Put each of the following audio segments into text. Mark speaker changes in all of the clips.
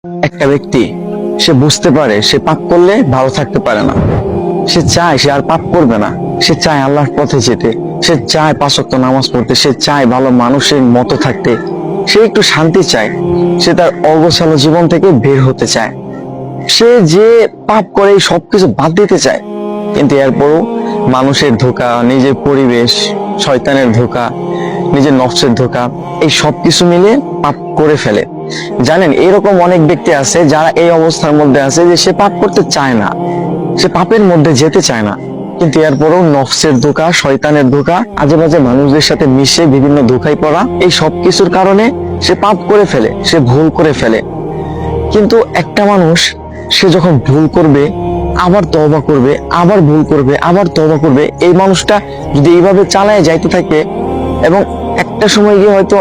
Speaker 1: একটা ব্যক্তি সে বুঝতে পারে সে পাপ করলে ভালো থাকতে পারে না, সে চায় সে আর পাপ করবে না, সে চায় আল্লাহর পথে যেতে, সে চায় 5 ওয়াক্ত নামাজ পড়তে, সে চায় ভালো মানুষের মতো থাকতে, সে একটু শান্তি চায়, সে তার অগোছালো জীবন থেকে বের হতে চায়, সে যে পাপ করে এই সবকিছু বাদ দিতে চায়। কিন্তু এরপরও মানুষের ধোঁকা, নিজের পরিবেশ, শয়তানের ধোঁকা, নিজের নফসের ধোঁকা, এই সবকিছু মিলে পাপ করে ফেলে। জানেন, এরকম অনেক ব্যক্তি আছে যারা এই অবস্থার মধ্যে আছে যে সে পাপ করতে চায় না, সে পাপের মধ্যে যেতে চায় না, কিন্তু এরপরও নফসের ধোঁকা, শয়তানের ধোঁকা, আজে বাজে মানুষদের সাথে মিশে বিভিন্ন ধোঁকায় পড়া, এই সবকিছুর কারণে সে পাপ করে ফেলে, সে ভুল করে ফেলে। কিন্তু একটা মানুষ সে যখন ভুল করবে, আবার তওবা করবে, আবার ভুল করবে, আবার তওবা করবে, এই মানুষটা যদি এইভাবে চালায় যাইতে থাকে এবং একটা সময় গিয়ে হয়তো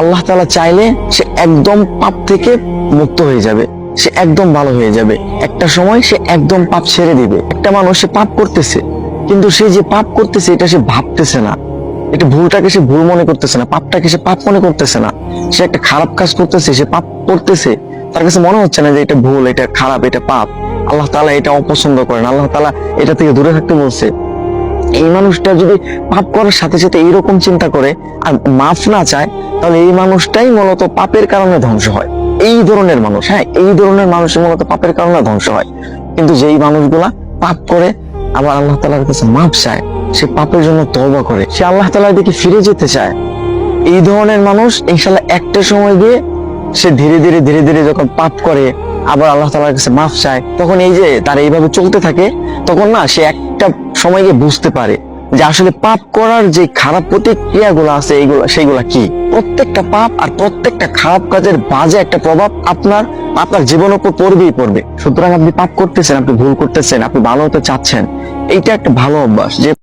Speaker 1: আল্লাহ তাআলা চাইলে সে একদম পাপ থেকে মুক্ত হয়ে যাবে, সে একদম ভালো হয়ে যাবে। একটা সময় সে একদম পাপ ছেড়ে দিবে। একটা মানুষ সে পাপ করতেছে, কিন্তু সে যে পাপ করতেছে এটা সে ভাবতেছে না, এটা ভুলটাকে সে ভুল মনে করতেছে না, পাপটাকে সে পাপ মনে করতেছে না। সে একটা খারাপ কাজ করতেছে, সে পাপ করতেছে, তার কাছে মনে হচ্ছে না যে এটা ভুল, এটা খারাপ, এটা পাপ, আল্লাহ তাআলা এটা অপছন্দ করেন, আল্লাহ তাআলা এটা থেকে দূরে থাকতে বলছে। এই মানুষটা যদি পাপ করার সাথে সাথে এইরকম চিন্তা করে আর মাফ না চায়, তাহলে এই মানুষটাই মূলত পাপের কারণে ধ্বংস হয়। এই ধরনের মানুষ, হ্যাঁ, এই ধরনের মানুষ মূলত পাপের কারণে ধ্বংস হয়। কিন্তু যেই মানুষগুলা পাপ করে আবার আল্লাহ তাআলার কাছে মাফ চায়, সে পাপের জন্য তওবা করে, সে আল্লাহ তাআলার দিকে ফিরে যেতে চায়, এই ধরনের মানুষ ইনশাআল্লাহ একটা সময় গিয়ে সে ধীরে ধীরে ধীরে ধীরে যখন পাপ করে আবার আল্লাহ তাআলার কাছে মাফ চায়, তখন এই যে তার এইভাবে চলতে থাকে, তখন না সে একটা সময় গিয়ে বুঝতে পারে যে আসলে পাপ করার যে খারাপ প্রতিক্রিয়াগুলো আছে সেইগুলা কি। প্রত্যেকটা পাপ আর প্রত্যেকটা খারাপ কাজের বাজে একটা প্রভাব আপনার জীবনের উপর পড়বেই পড়বে। সুতরাং আপনি পাপ করতেছেন, আপনি ভুল করতেছেন, আপনি ভালো হতে চাচ্ছেন, এইটা একটা ভালো অভ্যাস যে